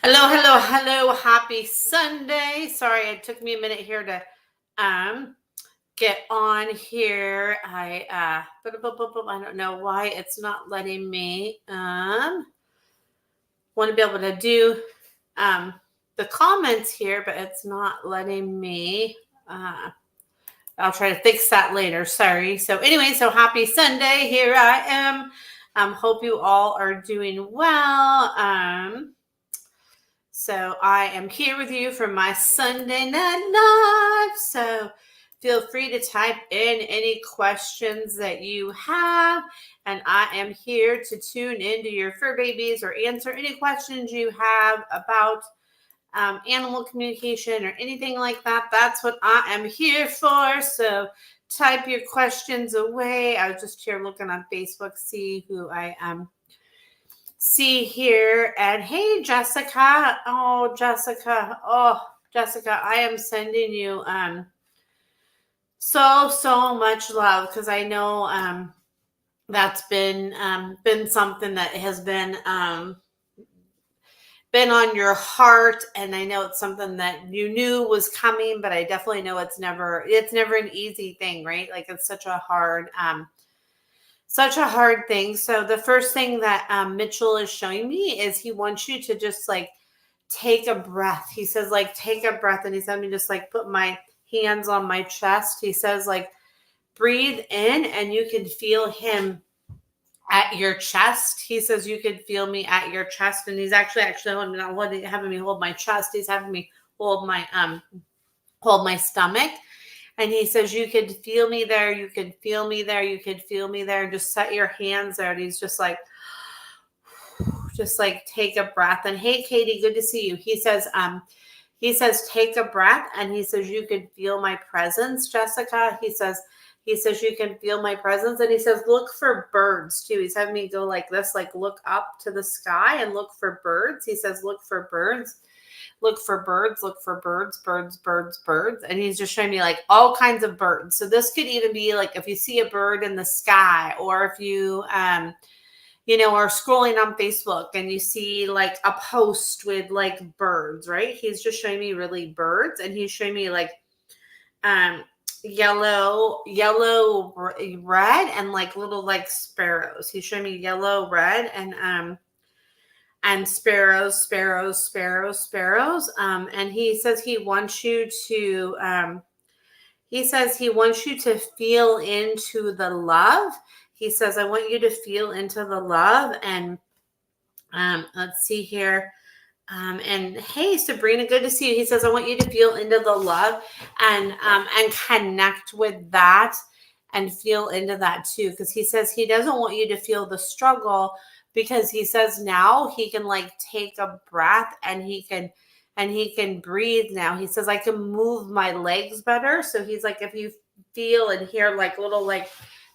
Hello, hello, hello. Happy Sunday. Sorry, it took me a minute here to um get on here. I don't know why it's not letting me want to be able to do um the comments here, but it's not letting me I'll try to fix that later. Sorry. So anyway, so happy Sunday. Here I am. Hope you all are doing well. So I am here with you for my Sunday night live. So feel free to type in any questions that you have. And I am here to tune into your fur babies or answer any questions you have about animal communication or anything like that. That's what I am here for. So type your questions away. I was just here looking on Facebook, see who I am see here. And hey, Jessica. Oh, Jessica. Oh, Jessica, I am sending you so much love because I know that's been something that has been on your heart, and I know it's something that you knew was coming, but I definitely know it's never an easy thing, right? Like it's such a hard thing. So the first thing that Mitchell is showing me is he wants you to just like take a breath. He says like take a breath, and he's having me just like put my hands on my chest. He says like breathe in, and you can feel him at your chest. He says you can feel me at your chest, and he's actually not having me hold my chest. He's having me hold my stomach. And he says, you could feel me there. You could feel me there. You could feel me there. And just set your hands there. And he's just like take a breath. And hey, Katie, good to see you. He says, take a breath. And he says, you can feel my presence, Jessica. He says, you can feel my presence. And he says, look for birds too. He's having me go like this, like look up to the sky and look for birds. He says, look for birds. Look for birds, look for birds, birds, birds, birds. And he's just showing me like all kinds of birds. So this could even be like if you see a bird in the sky, or if you are scrolling on Facebook and you see like a post with like birds, right? He's just showing me really birds, and he's showing me like um yellow, red, and like little like sparrows. He's showing me yellow, red, and sparrows. And he says he wants you to feel into the love. He says, I want you to feel into the love. And let's see here. And hey, Sabrina, good to see you. He says, I want you to feel into the love and connect with that and feel into that too. Because he says he doesn't want you to feel the struggle, because he says now he can like take a breath, and he can breathe now. He says, I can move my legs better. So he's like, if you feel and hear like little like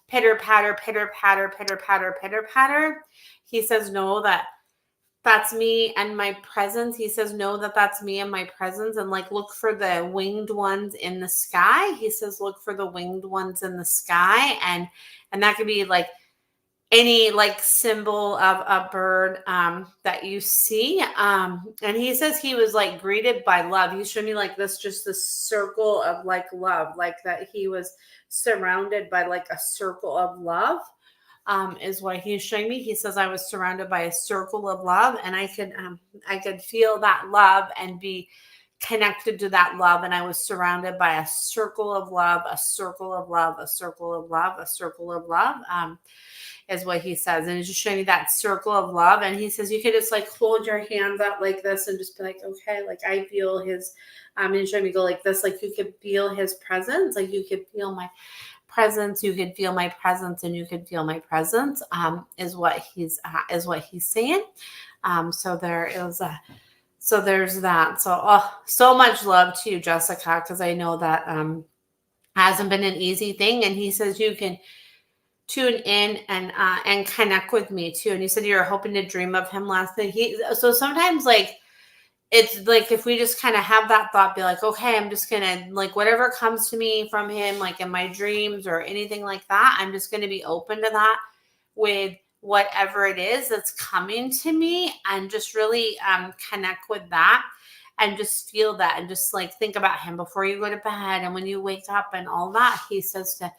pitter patter, pitter patter, pitter patter, pitter patter, he says, no, that's me and my presence. He says, know that that's me and my presence, and like look for the winged ones in the sky. He says, look for the winged ones in the sky. And that could be like any like symbol of a bird that you see. And he says he was like greeted by love. He showed me like this, just this circle of like love, like that he was surrounded by like a circle of love. Is what he's showing me. He says I was surrounded by a circle of love, and I could feel that love and be connected to that love, and I was surrounded by a circle of love, a circle of love, a circle of love, a circle of love. Is what he says, and he's just showing me that circle of love. And he says you could just like hold your hands out like this and just be like, okay, like I feel his. And he's showing me go like this, like you could feel his presence, like you could feel my presence, you could feel my presence, and you could feel my presence. Is what he's saying. So there's that. So so much love to you, Jessica, because I know that hasn't been an easy thing. And he says you can tune in and connect with me too. And you said you were hoping to dream of him last night. So sometimes like it's like if we just kind of have that thought, be like, okay, I'm just gonna like whatever comes to me from him, like in my dreams or anything like that, I'm just gonna be open to that with whatever it is that's coming to me, and just really connect with that and just feel that, and just like think about him before you go to bed and when you wake up and all that. He says to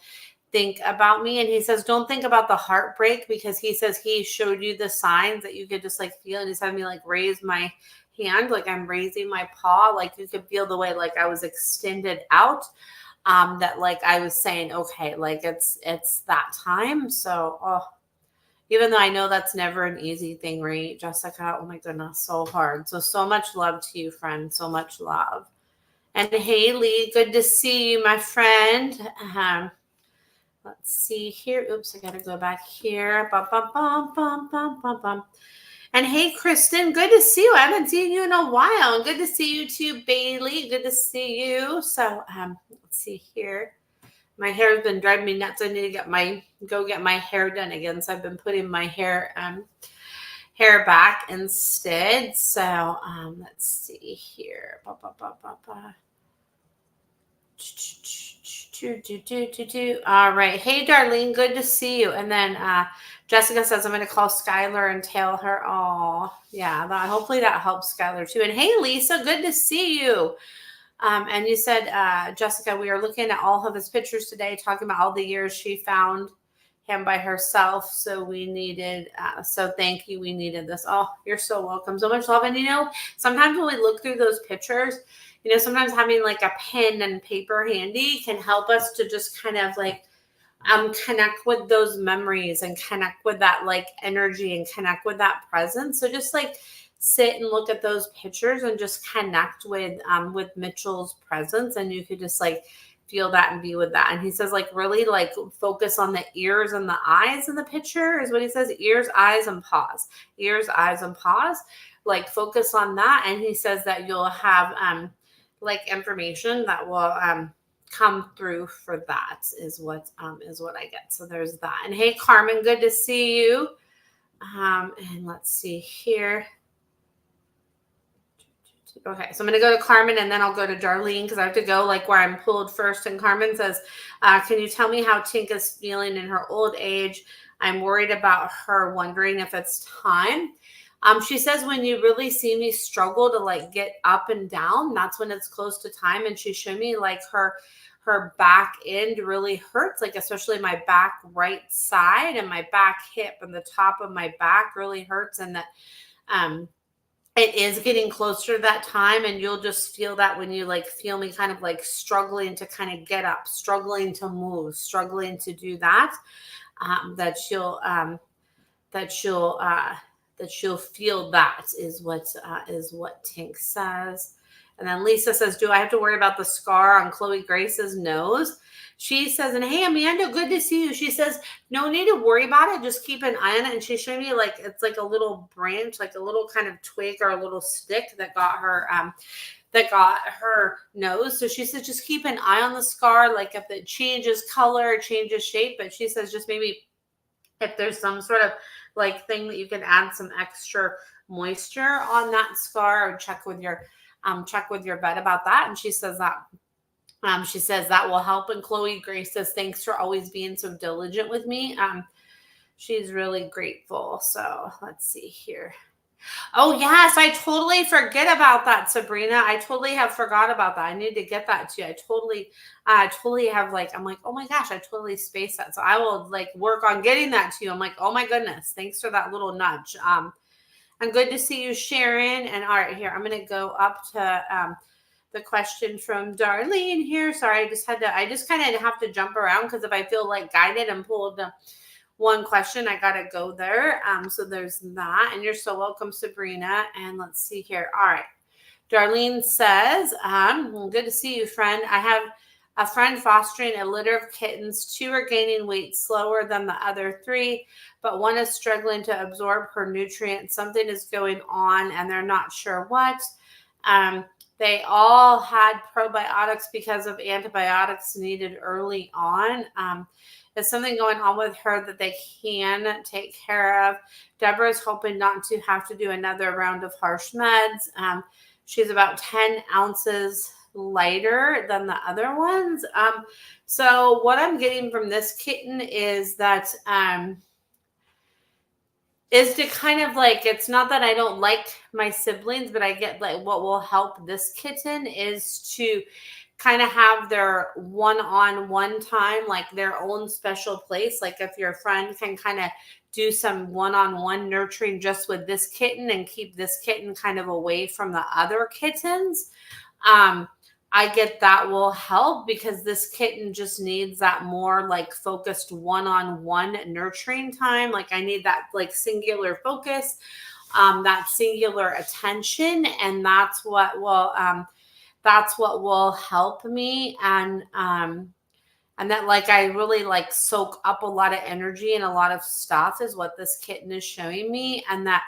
think about me, and he says don't think about the heartbreak, because he says he showed you the signs that you could just like feel, and he's having me like raise my hand like I'm raising my paw, like you could feel the way like I was extended out, that like I was saying, okay, like it's that time. So even though I know that's never an easy thing, right, Jessica? Oh my goodness, so hard. So much love to you, friend. So much love. And Haley, good to see you, my friend. Let's see here. Oops, I gotta go back here. Bum, bum, bum, bum, bum, bum, bum. And hey, Kristen, good to see you. I haven't seen you in a while. And good to see you too, Bailey. Good to see you. So let's see here. My hair has been driving me nuts. I need to go get my hair done again. So I've been putting my hair back instead. So let's see here. All right. Hey, Darlene, good to see you. And then Jessica says I'm going to call Skylar and tell her. Oh, yeah. Hopefully that helps Skylar too. And hey, Lisa, good to see you. And you said, Jessica, we are looking at all of his pictures today, talking about all the years she found him by herself. So we needed, so thank you. We needed this. Oh, you're so welcome. So much love. And, sometimes when we look through those pictures, sometimes having like a pen and paper handy can help us to just kind of like connect with those memories and connect with that like energy and connect with that presence. So just like sit and look at those pictures and just connect with Mitchell's presence, and you could just like feel that and be with that. And he says like really like focus on the ears and the eyes in the picture is what he says. Ears, eyes, and paws. Ears, eyes, and paws. Like focus on that. And he says that you'll have like information that will come through for that is what I get. So there's that. And hey, Carmen, good to see you. And let's see here. Okay, so I'm going to go to Carmen and then I'll go to Darlene because I have to go like where I'm pulled first. And Carmen says, can you tell me how Tink is feeling in her old age? I'm worried about her, wondering if it's time. She says, when you really see me struggle to like get up and down, that's when it's close to time. And she showed me like her back end really hurts, like especially my back right side and my back hip and the top of my back really hurts. And that, it is getting closer to that time, and you'll just feel that when you like feel me kind of like struggling to kind of get up, struggling to move, struggling to do that, that you'll feel that is what Tink says. And then Lisa says, do I have to worry about the scar on Chloe Grace's nose? She says, and hey, Amanda, good to see you. She says, no need to worry about it. Just keep an eye on it. And she showed me like, it's like a little branch, like a little kind of twig or a little stick that got her nose. So she says, just keep an eye on the scar. Like if it changes color, changes shape. But she says, just maybe if there's some sort of like thing that you can add some extra moisture on that scar, or check with your vet about that. And she says that will help. And Chloe Grace says, thanks for always being so diligent with me. She's really grateful. So let's see here. Oh yes, I totally forget about that, Sabrina. I totally have forgot about that. I need to get that to you. I totally have like, I'm like, oh my gosh, I totally spaced that. So I will like work on getting that to you. I'm like, oh my goodness, thanks for that little nudge. And good to see you, Sharon. And all right, here, I'm going to go up to the question from Darlene here. Sorry, I just kind of have to jump around because if I feel like guided and pulled one question, I got to go there. So there's that. And you're so welcome, Sabrina. And let's see here. All right. Darlene says, good to see you, friend. I have a friend fostering a litter of kittens. 2 are gaining weight slower than the other 3, but one is struggling to absorb her nutrients. Something is going on and they're not sure what. They all had probiotics because of antibiotics needed early on. There's something going on with her that they can take care of. Deborah is hoping not to have to do another round of harsh meds. She's about 10 ounces lighter than the other ones. So what I'm getting from this kitten is that is to kind of like, it's not that I don't like my siblings, but I get like what will help this kitten is to kind of have their one-on-one time, like their own special place. Like if your friend can kind of do some one-on-one nurturing just with this kitten and keep this kitten kind of away from the other kittens. I get that will help because this kitten just needs that more like focused one-on-one nurturing time. Like I need that like singular focus, that singular attention, and that's what will help me. And that like I really like soak up a lot of energy and a lot of stuff is what this kitten is showing me. And that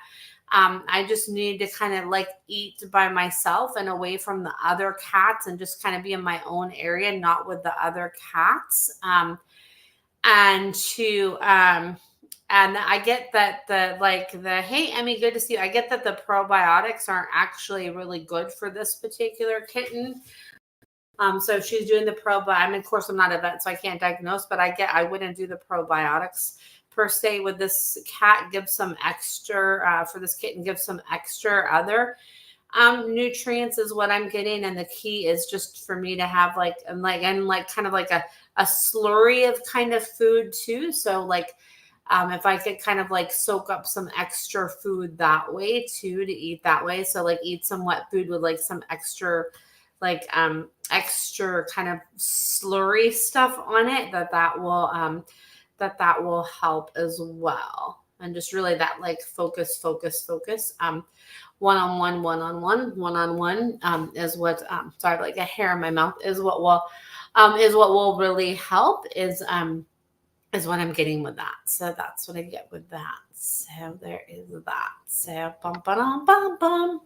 I just need to kind of like eat by myself and away from the other cats and just kind of be in my own area, not with the other cats. And to and I get that hey Emmy, good to see you. I get that the probiotics aren't actually really good for this particular kitten. So if she's doing the I mean, of course I'm not a vet, so I can't diagnose, but I wouldn't do the probiotics per se with this cat. Give some extra for this kitten, give some extra other nutrients is what I'm getting. And the key is just for me to have like kind of like a slurry of kind of food too. So like if I could kind of like soak up some extra food that way too, to eat that way. So like eat some wet food with like some extra extra kind of slurry stuff on it, that will help as well. And just really that like focus one-on-one is what sorry, like a hair in my mouth is what will really help is what I'm getting with that. So that's what I get with that. So there is that. So bum bum bum bum.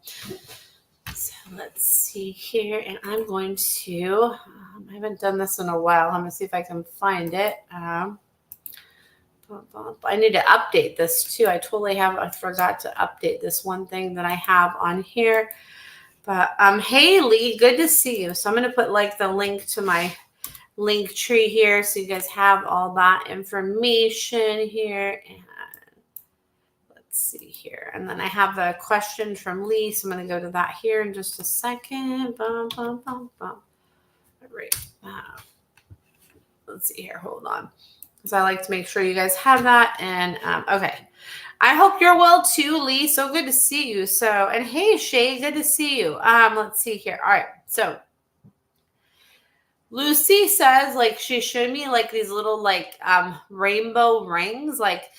So let's see here, and I'm going to, I haven't done this in a while. I'm going to see if I can find it. I need to update this too. I forgot to update this one thing that I have on here. But hey Lee, good to see you. So I'm going to put like the link to my link tree here so you guys have all that information here. And let's see here. And then I have a question from Lee, so I'm going to go to that here in just a second. Bum, bum, bum, bum. Right. Let's see here. Hold on. Because I like to make sure you guys have that. And okay. I hope you're well too, Lee. So good to see you. So, and hey, Shay, good to see you. Let's see here. All right. So Lucy says like she showed me like these little like rainbow rings, like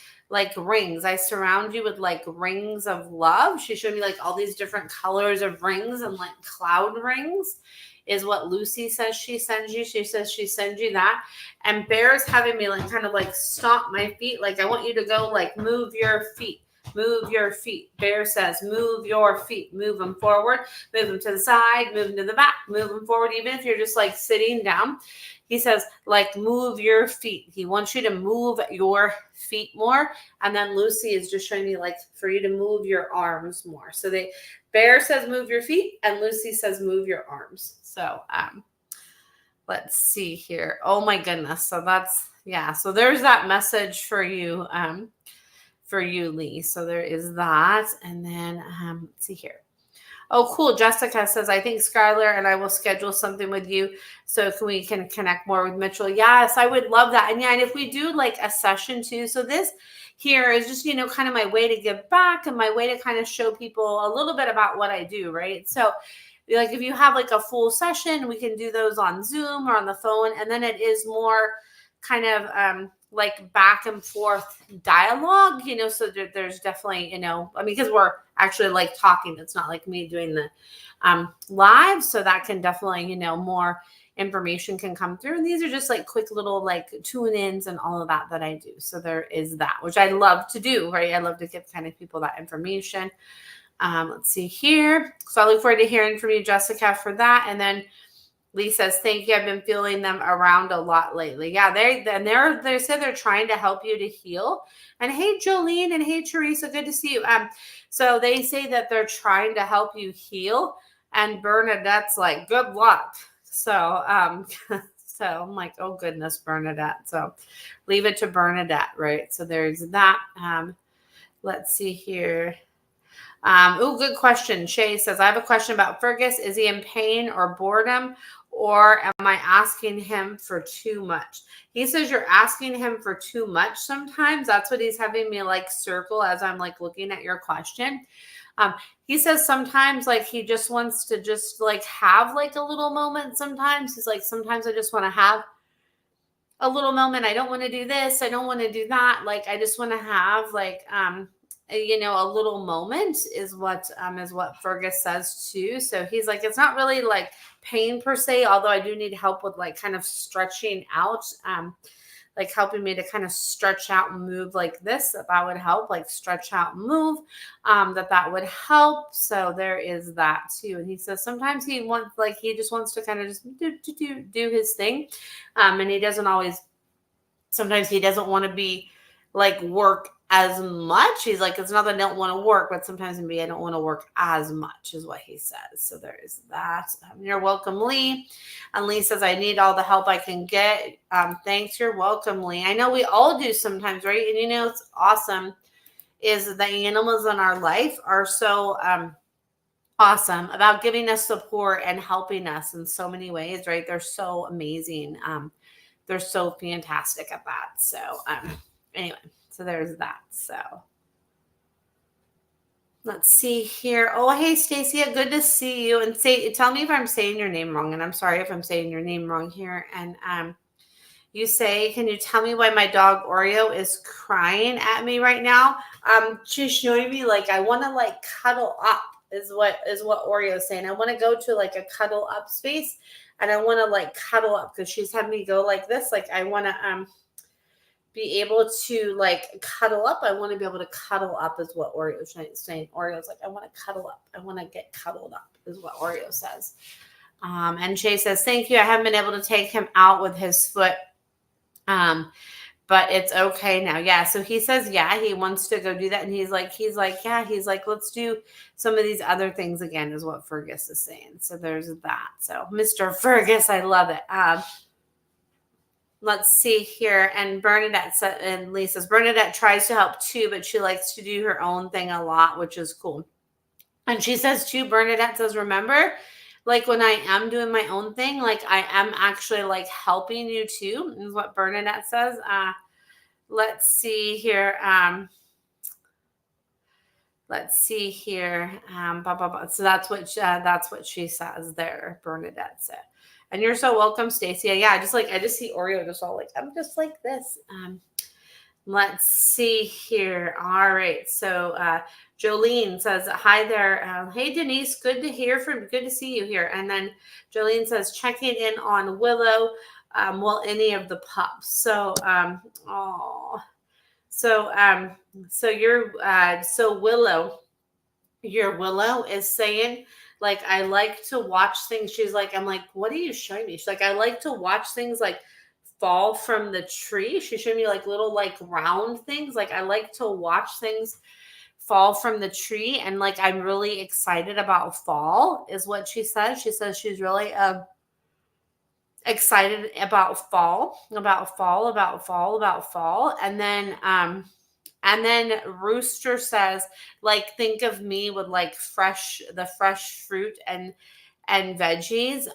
rings. I surround you with like rings of love. She showed me like all these different colors of rings and like cloud rings is what Lucy says she sends you. She says she sends you that. And Bear's having me like kind of like stomp my feet. Like I want you to go like move your feet. Move your feet. Bear says, move your feet. Move them forward. Move them to the side. Move them to the back. Move them forward. Even if you're just like sitting down, he says, like, move your feet. He wants you to move your feet more. And then Lucy is just showing me like for you to move your arms more. So Bear says, move your feet. And Lucy says, move your arms. So let's see here. Oh my goodness. So so there's that message for you. For you, Lee. So there is that. And then let's see here. Oh, cool. Jessica says, I think Skylar and I will schedule something with you so we can connect more with Mitchell. Yes, I would love that. And yeah, and if we do like a session too. So this here is just, kind of my way to give back and my way to kind of show people a little bit about what I do, right? So like if you have like a full session, we can do those on Zoom or on the phone. And then it is more kind of like back and forth dialogue, so there's definitely, because we're actually like talking, it's not like me doing the live. So that can definitely, more information can come through. And these are just like quick little like tune-ins and all of that I do. So there is that, which I love to do, right? I love to give kind of people that information. Let's see here. So I look forward to hearing from you, Jessica, for that. And then Lee says, thank you. I've been feeling them around a lot lately. Yeah, they said they're trying to help you to heal. And hey, Jolene, and hey, Teresa, good to see you. So they say that they're trying to help you heal. And Bernadette's like, good luck. So, so I'm like, oh goodness, Bernadette. So leave it to Bernadette, right? So there's that. Let's see here. Good question. Shay says, I have a question about Fergus. Is he in pain or boredom, or am I asking him for too much? He says you're asking him for too much sometimes. That's what he's having me like circle as I'm like looking at your question. Um, he says sometimes like he just wants to just like have like a little moment. Sometimes he's like, sometimes I just want to have a little moment. I don't want to do this. I don't want to do that. Like I just want to have like a little moment is what Fergus says too. So he's like, it's not really like pain per se, although I do need help with like kind of stretching out. Like helping me to kind of stretch out and move like this, that would help, like stretch out and move, that would help. So there is that too. And he says sometimes he just wants to kind of just do his thing. And he doesn't always, sometimes he doesn't want to be like work as much. He's like, it's not that I don't want to work, but sometimes maybe I don't want to work as much is what he says. So there is that. You're welcome, Lee. And Lee says, I need all the help I can get. Thanks. You're welcome, Lee. I know we all do sometimes, right? And it's awesome is the animals in our life are so awesome about giving us support and helping us in so many ways, right? They're so amazing. They're so fantastic at that. So anyway, so there's that. So let's see here. Oh, hey, Stacia, good to see you. And tell me if I'm saying your name wrong. And I'm sorry if I'm saying your name wrong here. And you say, can you tell me why my dog Oreo is crying at me right now? She's showing me like I want to like cuddle up is what Oreo is saying. I want to go to like a cuddle up space, and I want to like cuddle up because she's having me go like this. Like I want to be able to like cuddle up. I want to be able to cuddle up is what Oreo is saying. Oreo's like, I want to cuddle up. I want to get cuddled up is what Oreo says. And Shay says, thank you. I haven't been able to take him out with his foot. But it's okay now. Yeah. So he says, yeah, he wants to go do that. And he's like, let's do some of these other things again, is what Fergus is saying. So there's that. So Mr. Fergus, I love it. Let's see here. And Lee says, Bernadette tries to help too, but she likes to do her own thing a lot, which is cool. And she says too, Bernadette says, remember, like when I am doing my own thing, like I am actually like helping you too, is what Bernadette says. Let's see here. So that's what she says there, Bernadette said. And you're so welcome, Stacia. Yeah, I just see Oreo just all like, I'm just like this. Let's see here. All right. So Jolene says, hi there. Hey, Denise. Good to see you here. And then Jolene says, checking in on Willow. Well, any of the pups. So, Willow, your Willow is saying, like, I like to watch things. She's like, I'm like, what are you showing me? She's like, I like to watch things like fall from the tree. She showed me like little like round things. Like I like to watch things fall from the tree, and like I'm really excited about fall is what she says. She says she's really excited about fall. And then Rooster says, like, think of me with like the fresh fruit and veggies,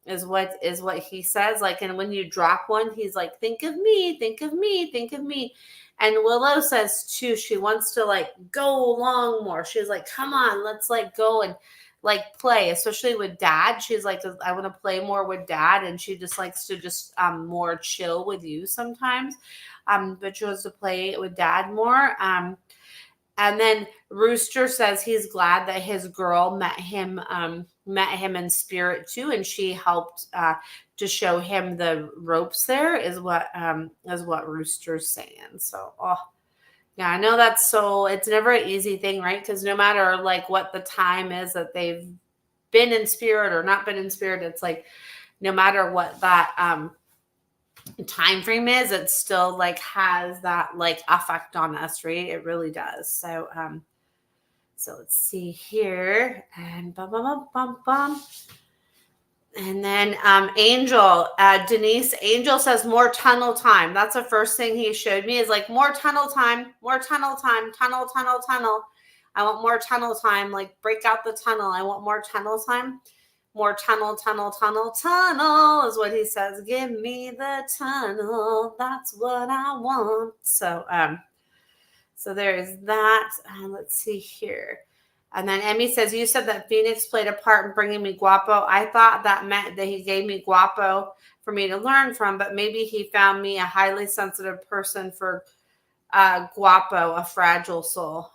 is what he says. Like, and when you drop one, he's like, think of me, think of me, think of me. And Willow says too, she wants to like go along more. She's like, come on, let's like go and like play, especially with dad. She's like, I want to play more with dad. And she just likes to just more chill with you sometimes. But she wants to play with dad more. And then Rooster says he's glad that his girl met him in spirit too, and she helped to show him the ropes there, is what Rooster's saying. So, yeah, I know it's never an easy thing, right? Because no matter like what the time is that they've been in spirit or not been in spirit, it's like no matter what that time frame is, it still like has that like effect on us, right? It really does. So so let's see here, and And then Angel, Denise, Angel says more tunnel time. That's the first thing he showed me is like more tunnel time, tunnel. I want more tunnel time, like break out the tunnel. I want more tunnel time. More tunnel is what he says. Give me the tunnel. That's what I want. So there is that. Let's see here. And then Emmy says, you said that Phoenix played a part in bringing me Guapo. I thought that meant that he gave me Guapo for me to learn from, but maybe he found me a highly sensitive person for Guapo, a fragile soul.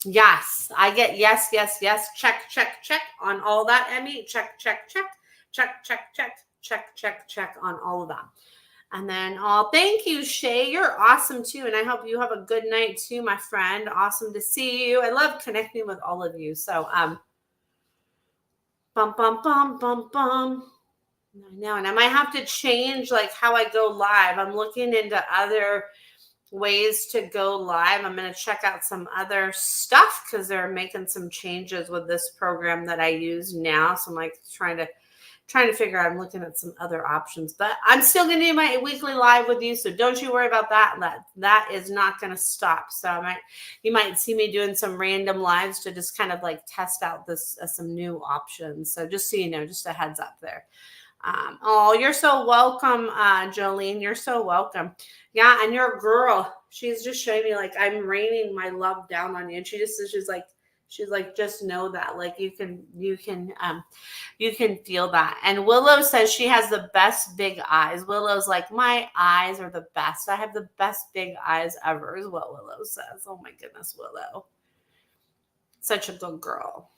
Yes, I get yes. Check on all that, Emmy. Check on all of that. And then, thank you, Shay. You're awesome too. And I hope you have a good night too, my friend. Awesome to see you. I love connecting with all of you. So, bum. I know. And I might have to change like how I go live. I'm looking into other ways to go live. I'm going to check out some other stuff because they're making some changes with this program that I use now. So I'm like trying to figure out, I'm looking at some other options, but I'm still going to do my weekly live with you. So don't you worry about that. That is not going to stop. So you might see me doing some random lives to just kind of like test out this, some new options. So just so you know, just a heads up there. You're so welcome, Jolene. You're so welcome. Yeah. And your girl, she's just showing me like, I'm raining my love down on you. And she's like, just know that, like, you can feel that. And Willow says she has the best big eyes. Willow's like, my eyes are the best. I have the best big eyes ever, is what Willow says. Oh my goodness, Willow. Such a good girl.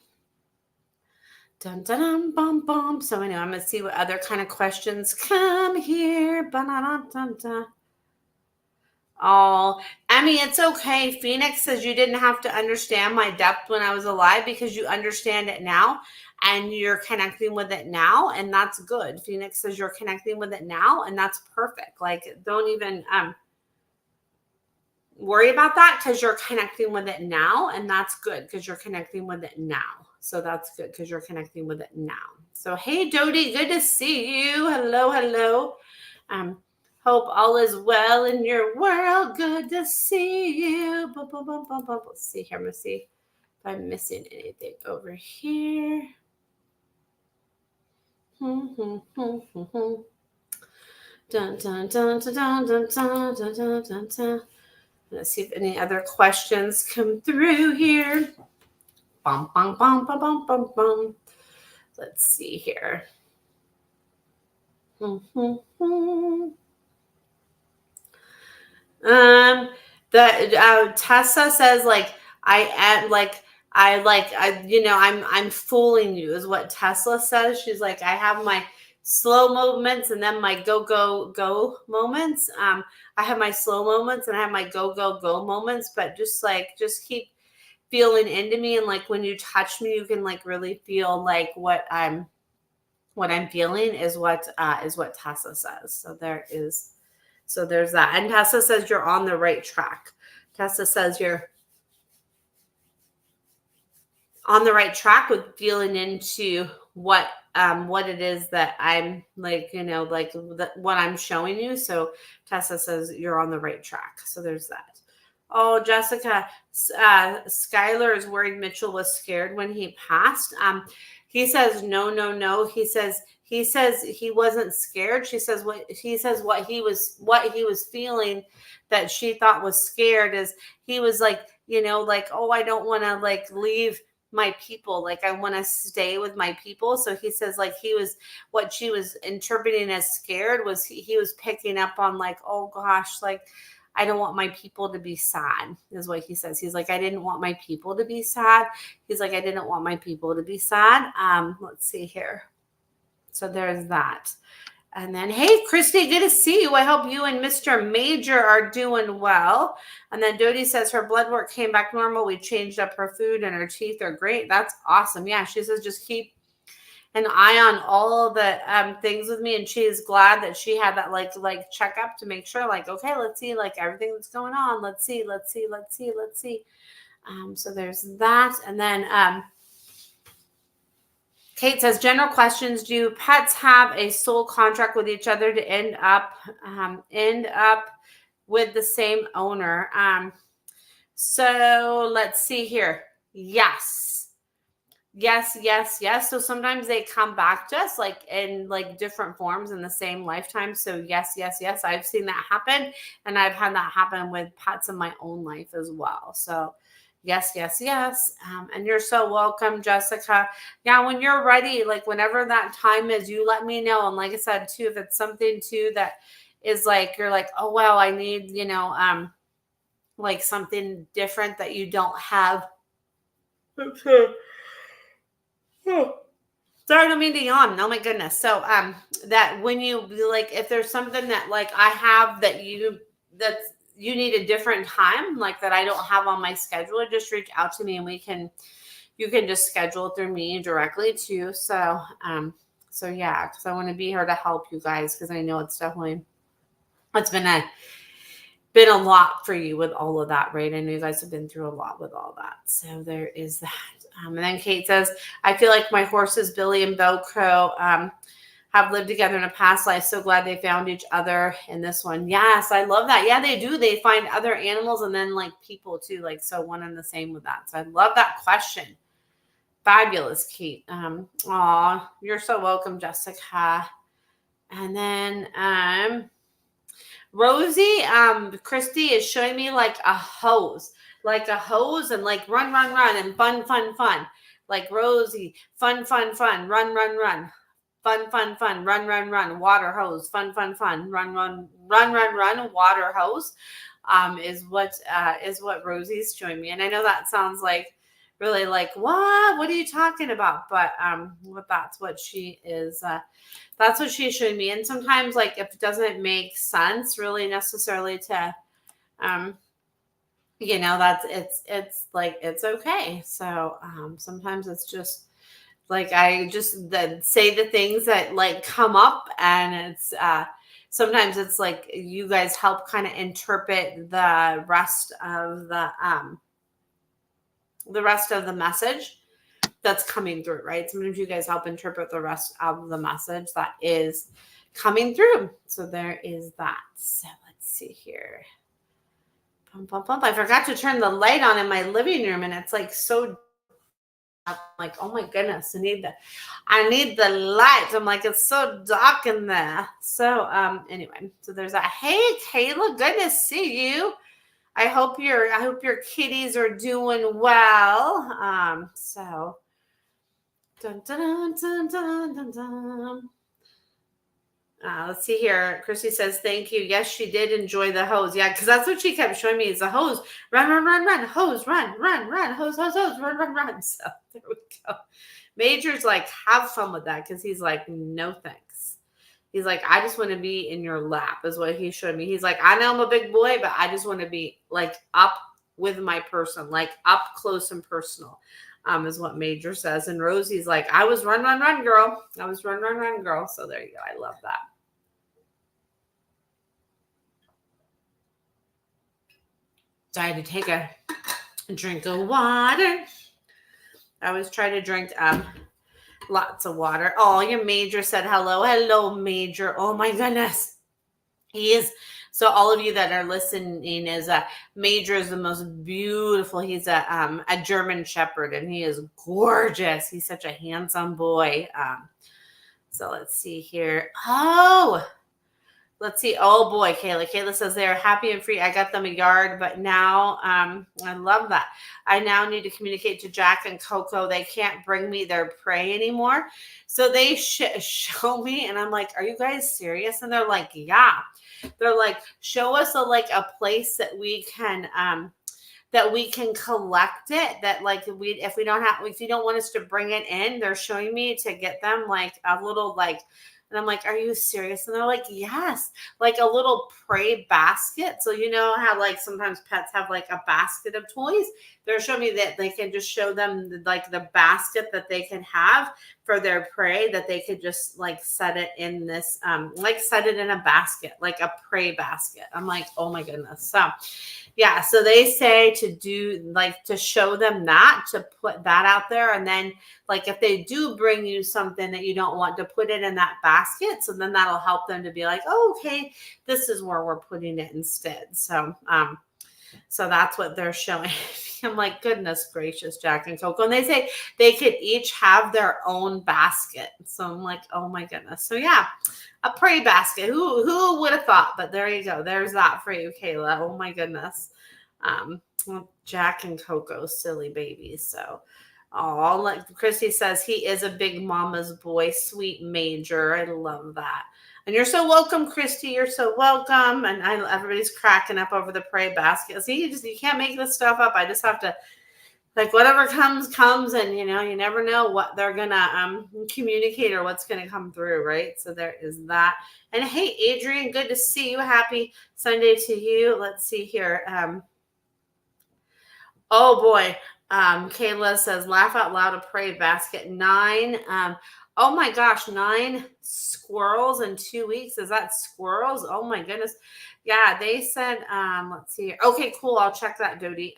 Dun, dun, dun, bum, bum. So anyway, I'm going to see what other kind of questions come here. Oh, Emmy, it's okay. Phoenix says you didn't have to understand my depth when I was alive because you understand it now and you're connecting with it now. And that's good. Phoenix says you're connecting with it now and that's perfect. Like, don't even worry about that because you're connecting with it now. And that's good because you're connecting with it now. So that's good because you're connecting with it now. So, hey, Dodie, good to see you. Hello. Hope all is well in your world. Good to see you. Let's see here. Let's see if I'm missing anything over here. Dun, dun, dun, dun, dun, dun, dun, dun, dun, dun. Let's see if any other questions come through here. Bum. Let's see here. Tessa says like I'm fooling you is what Tesla says. She's like, I have my slow moments and then my go moments. I have my slow moments and I have my go moments, but just keep feeling into me. And like, when you touch me, you can like really feel like what I'm feeling is what Tessa says. So there's that. And Tessa says you're on the right track. Tessa says you're on the right track with feeling into what it is that I'm like, what I'm showing you. So Tessa says you're on the right track. So there's that. Oh, Jessica, Skylar is worried Mitchell was scared when he passed. He says, no. He says he wasn't scared. She says what he was feeling that she thought was scared is he was like, oh, I don't want to like leave my people. Like, I want to stay with my people. So he says like what she was interpreting as scared was he was picking up on like, oh gosh, like, I don't want my people to be sad, is what he says. He's like, I didn't want my people to be sad. He's like, I didn't want my people to be sad. Let's see here. So there's that. And then, hey, Christy, good to see you. I hope you and Mr. Major are doing well. And then Dodie says her blood work came back normal. We changed up her food and her teeth are great. That's awesome. Yeah, she says just keep an eye on all of the things with me, and she is glad that she had that like checkup to make sure, like, okay, let's see like everything that's going on. Let's see. So there's that, and then Kate says, general questions. Do pets have a soul contract with each other to end up with the same owner? So let's see here. Yes. Yes, yes, yes. So sometimes they come back to us like in like different forms in the same lifetime. So yes, yes, yes. I've seen that happen. And I've had that happen with pets in my own life as well. So yes, yes, yes. And you're so welcome, Jessica. Yeah, when you're ready, like whenever that time is, you let me know. And like I said, too, if it's something too that is like you're like, oh wow, I need, like something different that you don't have. Sorry, I don't mean to yawn. Oh my goodness. So that when you like if there's something that like I have that you need a different time, like that I don't have on my schedule, just reach out to me and you can just schedule it through me directly too. So yeah, because I want to be here to help you guys because I know it's been a lot for you with all of that, right? I know you guys have been through a lot with all that. So there is that. And then Kate says, I feel like my horses, Billy and Velcro, have lived together in a past life. So glad they found each other in this one. Yes, I love that. Yeah, they do. They find other animals and then like people too. Like, so one and the same with that. So I love that question. Fabulous, Kate. Aw, you're so welcome, Jessica. And then Rosie, Christy is showing me like a hose and like run, and fun. Like Rosie, fun, run, fun, run, water hose, fun, run, water hose, is what Rosie's showing me. And I know that sounds like really like, what are you talking about? But that's what she is, that's what she's showing me. And sometimes like if it doesn't make sense really necessarily to that's it's like it's okay. So sometimes it's just like I just say the things that like come up, and it's sometimes it's like you guys help kind of interpret the rest of the message that's coming through, right? Sometimes you guys help interpret the rest of the message that is coming through. So there is that. So let's see here. I forgot to turn the light on in my living room, and it's like so. I'm like, oh my goodness, I need the light. I'm like, it's so dark in there. So anyway, so there's that. Hey Kayla, good to see you. I hope your kitties are doing well. So dun, dun, dun, dun, dun, dun. Let's see here. Christy says, thank you. Yes, she did enjoy the hose. Yeah, because that's what she kept showing me is the hose. Run, hose, run, hose, run. So there we go. Major's like, have fun with that because he's like, no thanks. He's like, I just want to be in your lap is what he showed me. He's like, I know I'm a big boy, but I just want to be like up with my person, like up close and personal. Is what Major says. And Rosie's like, I was run, girl. I was run, girl. So there you go. I love that. So I had to take a drink of water. I always try to drink lots of water. Oh, your Major said hello. Hello, Major. Oh my goodness. He is. So all of you that are listening is Major is the most beautiful. He's a German Shepherd, and he is gorgeous. He's such a handsome boy. So let's see here. Oh, let's see. Oh boy, Kayla. Kayla says they're happy and free. I got them a yard, but now I love that. I now need to communicate to Jack and Coco. They can't bring me their prey anymore. So they show me, and I'm like, "Are you guys serious?" And they're like, "Yeah." They're like, "Show us a place that we can collect it. That like if you don't want us to bring it in." They're showing me to get them like a little like. And I'm like, are you serious? And they're like, yes, like a little prey basket. So you know how like sometimes pets have like a basket of toys? They're showing me that they can just show them like the basket that they can have for their prey, that they could just like set it in this, like set it in a basket, like a prey basket. I'm like, oh my goodness. So Yeah, so they say to do like to show them that, to put that out there. And then like if they do bring you something that you don't want, to put it in that basket. So then that'll help them to be like, oh, okay, this is where we're putting it instead. So that's what they're showing. I'm like, goodness gracious, Jack and Coco. And they say they could each have their own basket. So I'm like, oh my goodness. So yeah, a pray basket. Who would have thought? But there you go. There's that for you, Kayla. Oh my goodness. Well, Jack and Coco, silly babies. So oh, like Christy says, he is a big mama's boy, sweet major. I love that. And you're so welcome, Christy. You're so welcome. And everybody's cracking up over the pray basket. See, you can't make this stuff up. I just have to, like, whatever comes, and you never know what they're gonna communicate or what's gonna come through, right? So there is that. And hey, Adrian, good to see you. Happy Sunday to you. Let's see here. Oh boy. Kayla says, laugh out loud, a pray basket. 9. Oh my gosh, 9 squirrels in 2 weeks. Is that squirrels? Oh my goodness. Yeah, they said, let's see. Okay, cool. I'll check that, Dodie.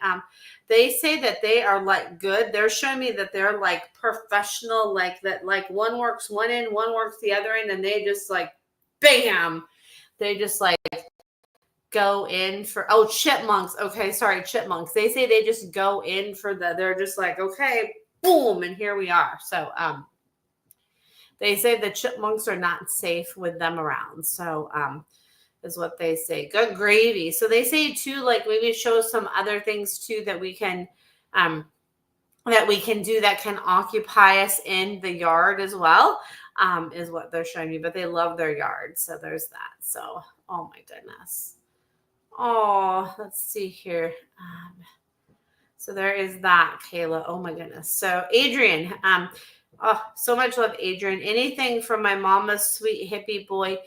They say that they are like good. They're showing me that they're like professional, like that, like one works one end, one works the other end, and they just like bam. They just like go in for chipmunks. Okay, sorry, chipmunks. They say they just go in for they're just like, okay, boom, and here we are. So they say the chipmunks are not safe with them around. So is what they say. Good gravy. So they say too, like maybe show some other things too that we can do that can occupy us in the yard as well. Is what they're showing me. But they love their yard. So there's that. So oh my goodness. Oh, let's see here. So there is that, Kayla. Oh my goodness. So Adrian, so much love, Adrian. Anything from my mama's sweet hippie boy.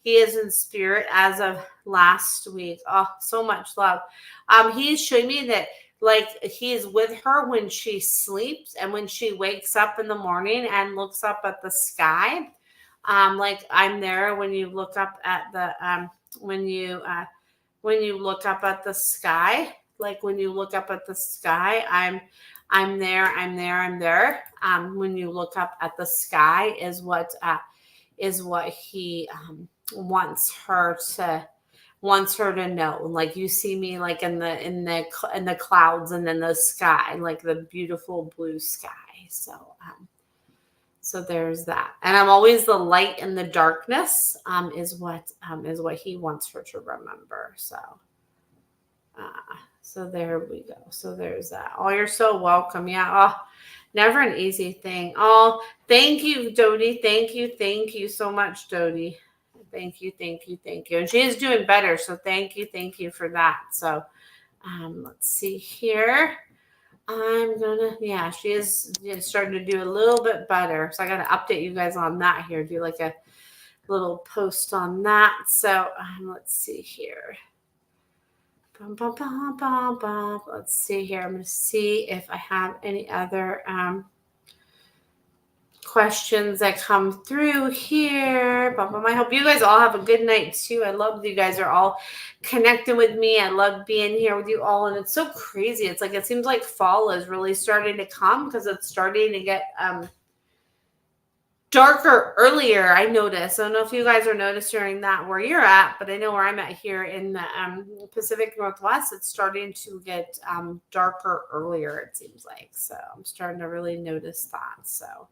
He is in spirit as of last week. Oh, so much love. He's showing me that like he's with her when she sleeps and when she wakes up in the morning and looks up at the sky. Like I'm there when you look up at the when you look up at the sky, like when you look up at the sky, I'm there. When you look up at the sky is what he wants her to know. Like you see me like in the clouds and in the sky, like the beautiful blue sky. So there's that. And I'm always the light in the darkness, is what he wants her to remember. So there we go. So there's that. Oh, you're so welcome. Yeah. Oh, never an easy thing. Oh, thank you, Dodie. Thank you so much, Dodie. Thank you. And she is doing better. So thank you for that. So let's see here. She is starting to do a little bit better. So I got to update you guys on that here. Do like a little post on that. So let's see here. Let's see here. I'm going to see if I have any other questions that come through here. I hope you guys all have a good night too. I love that you guys are all connecting with me. I love being here with you all. And it's so crazy. It's like, it seems like fall is really starting to come because it's starting to get darker earlier. I noticed. I don't know if you guys are noticing that where you're at, but I know where I'm at here in the Pacific Northwest, it's starting to get darker earlier, it seems like. So I'm starting to really notice that. So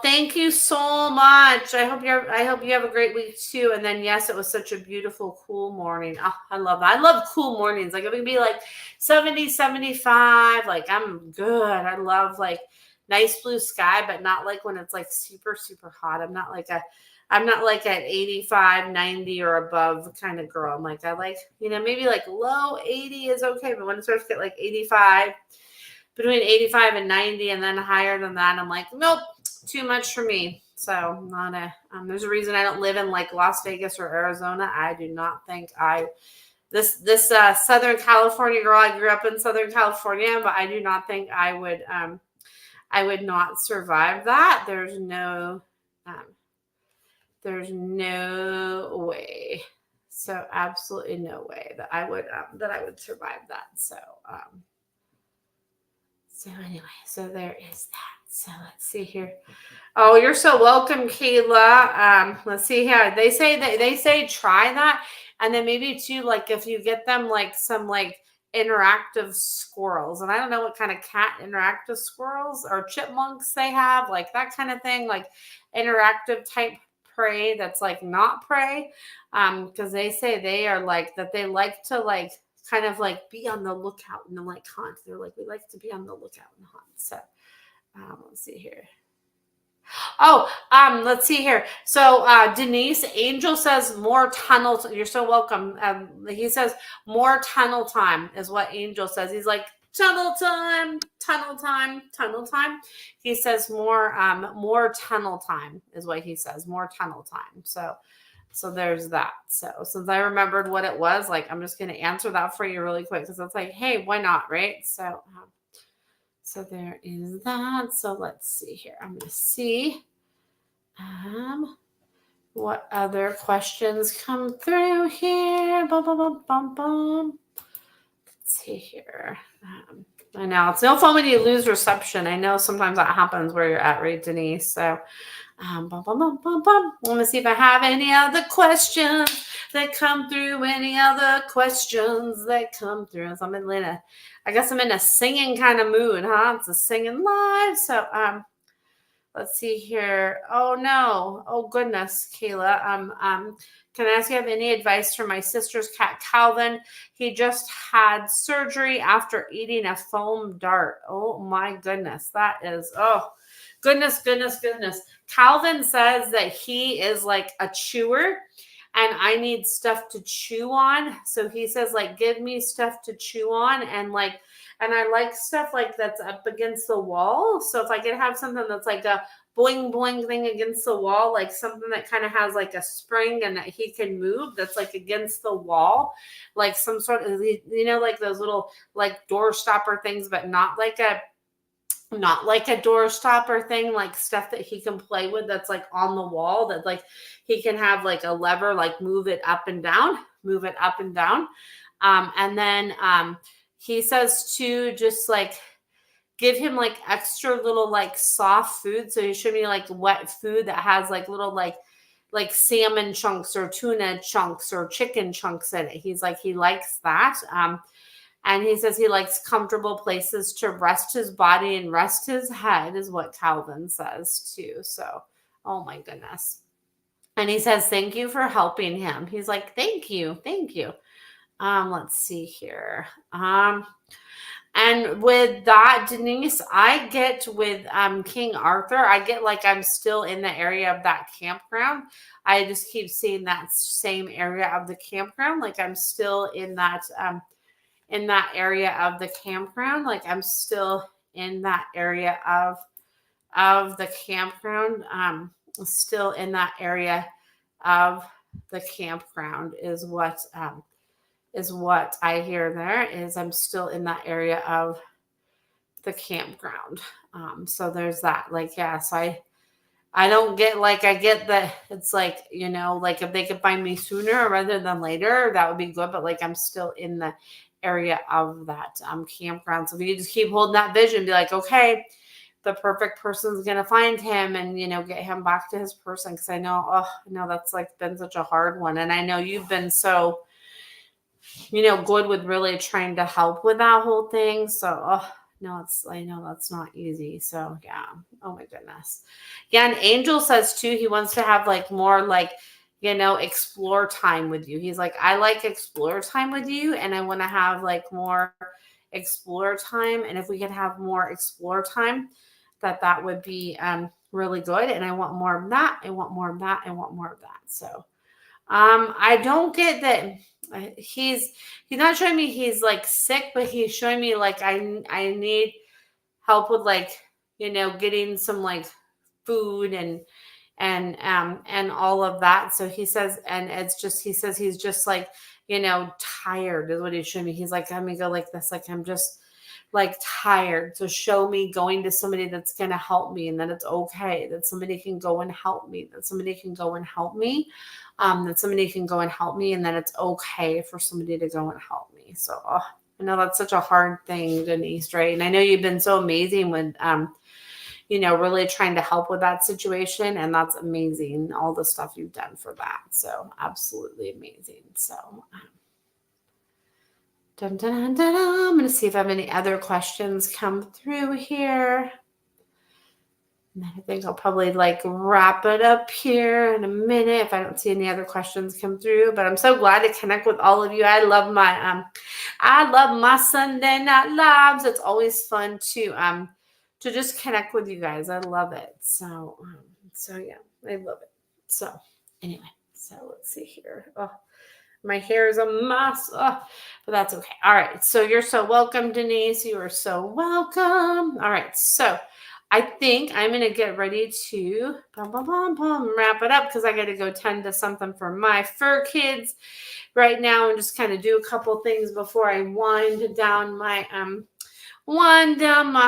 thank you so much. I hope you have a great week too. And then yes, it was such a beautiful, cool morning. Oh, I love that. I love cool mornings. Like it would be like 70, 75. Like I'm good. I love like nice blue sky, but not like when it's like super, super hot. I'm not like at 85, 90 or above kind of girl. I'm like, I like, maybe like low 80 is okay. But when it starts to get like 85, between 85 and 90, and then higher than that, I'm like, nope, too much for me. So there's a reason I don't live in like Las Vegas or Arizona. I do not think this Southern California girl, I grew up in Southern California, but I do not think I would not survive that. There's no way. So absolutely no way that I would survive that. So anyway, so there is that. So let's see here. Oh, you're so welcome, Kayla. Let's see here. They say try that, and then maybe too, like if you get them like some like interactive squirrels, and I don't know what kind of cat interactive squirrels or chipmunks they have, like that kind of thing, like interactive type prey that's like not prey. Because they say they are like that, they like to like kind of like be on the lookout and like hunt. They're like, we like to be on the lookout and hunt. So let's see here. Oh, let's see here. So, Denise Angel says more tunnel. You're so welcome. He says more tunnel time is what Angel says. He's like tunnel time, tunnel time, tunnel time. He says more tunnel time is what he says. More tunnel time. So there's that. So since I remembered what it was, like I'm just going to answer that for you really quick because it's like, hey, why not, right? So there is that. So let's see here. I'm going to see what other questions come through here. Bum, bum, bum, bum, bum. Let's see here. I know it's no fun when you lose reception. I know sometimes that happens where you're at, right, Denise? So bum, bum, bum, bum, bum. Let me see if I have any other questions that come through. Any other questions that come through? So I guess I'm in a singing kind of mood, huh? It's a singing live. So let's see here. Oh no. Oh goodness, Kayla. Can I ask you have any advice for my sister's cat, Calvin? He just had surgery after eating a foam dart. Oh my goodness. That is, oh goodness. Calvin says that he is like a chewer and I need stuff to chew on. So he says like, give me stuff to chew on and I like stuff like that's up against the wall. So if I could have something that's like a boing boing thing against the wall, like something that kind of has like a spring and that he can move that's like against the wall, like some sort of, like those little like door stopper things, but not like a door stopper thing, like stuff that he can play with that's like on the wall that like he can have like a lever, like move it up and down. And then he says to just like give him like extra little like soft food. So he showed me like wet food that has like little like salmon chunks or tuna chunks or chicken chunks in it. He's like, he likes that. And he says he likes comfortable places to rest his body and rest his head is what Calvin says too. So, oh my goodness. And he says, thank you for helping him. He's like, thank you. Let's see here. And with that, Denise, I get with King Arthur, I get like I'm still in the area of that campground. I just keep seeing that same area of the campground. Like I'm still in that area of the campground. Like I'm still in that area of the campground. Still in that area of the campground is what I hear there is I'm still in that area of the campground. So there's that. Like, yeah, so I don't get like I get that it's like, like if they could find me sooner rather than later, that would be good. But like I'm still in the area of that campground. So if you just keep holding that vision, be like, okay, the perfect person's gonna find him and get him back to his person. Cause I know that's like been such a hard one. And I know you've been so good with really trying to help with that whole thing. So, no, I know that's not easy. So, yeah. Oh my goodness. Yeah. And Angel says too, he wants to have like more like, explore time with you. He's like, I like explore time with you. And I want to have like more explore time. And if we could have more explore time, that would be really good. And I want more of that. I want more of that. I want more of that. So, I don't get that. He's not showing me he's like sick, but he's showing me like I need help with like getting some like food and all of that. So he says, and he says he's just like tired is what he's showing me. He's like, let me go like this, like I'm just like tired. So show me going to somebody that's going to help me and that it's okay, that somebody can go and help me, that somebody can go and help me, that somebody can go and help me, and that it's okay for somebody to go and help me. So I know that's such a hard thing, Denise, right? And I know you've been so amazing with, really trying to help with that situation. And that's amazing, all the stuff you've done for that. So absolutely amazing. So dun, dun, dun, dun, dun. I'm going to see if I have any other questions come through here. And I think I'll probably wrap it up here in a minute if I don't see any other questions come through. But I'm so glad to connect with all of you. I love my Sunday night lives. It's always fun to just connect with you guys. I love it. So yeah, I love it. So anyway, so let's see here. Oh, my hair is a mess. Oh, but that's okay. All right. So you're so welcome, Denise. You are so welcome. All right. So I think I'm going to get ready to wrap it up because I got to go tend to something for my fur kids right now and just kind of do a couple things before I wind down my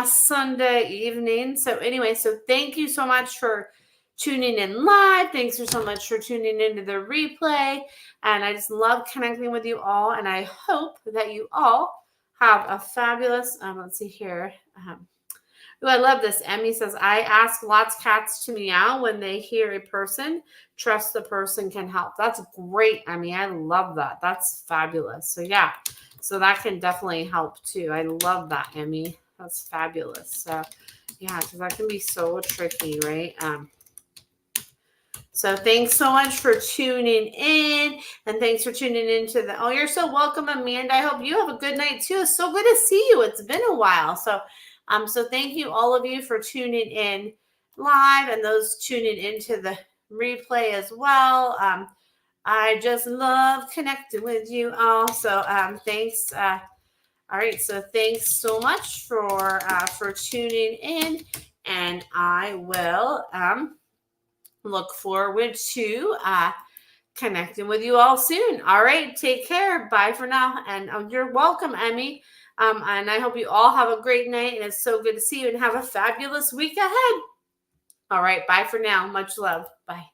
Sunday evening. So anyway, so thank you so much for tuning in live. Thanks so much for tuning into the replay. And I just love connecting with you all. And I hope that you all have a fabulous, let's see here. I love this. Emmy says, I ask lots of cats to meow when they hear a person. Trust the person can help. That's great, Emmy. I love that. That's fabulous. So yeah, so that can definitely help too. I love that, Emmy. That's fabulous. So yeah, because that can be so tricky, right? So thanks so much for tuning in, and thanks for tuning into you're so welcome, Amanda. I hope you have a good night too. It's so good to see you. It's been a while. So thank you all of you for tuning in live and those tuning into the replay as well. I just love connecting with you all. So thanks. All right. So thanks so much for tuning in, and I will look forward to connecting with you all soon. All right. Take care. Bye for now. And you're welcome, Emmy. And I hope you all have a great night. And it's so good to see you and have a fabulous week ahead. All right. Bye for now. Much love. Bye.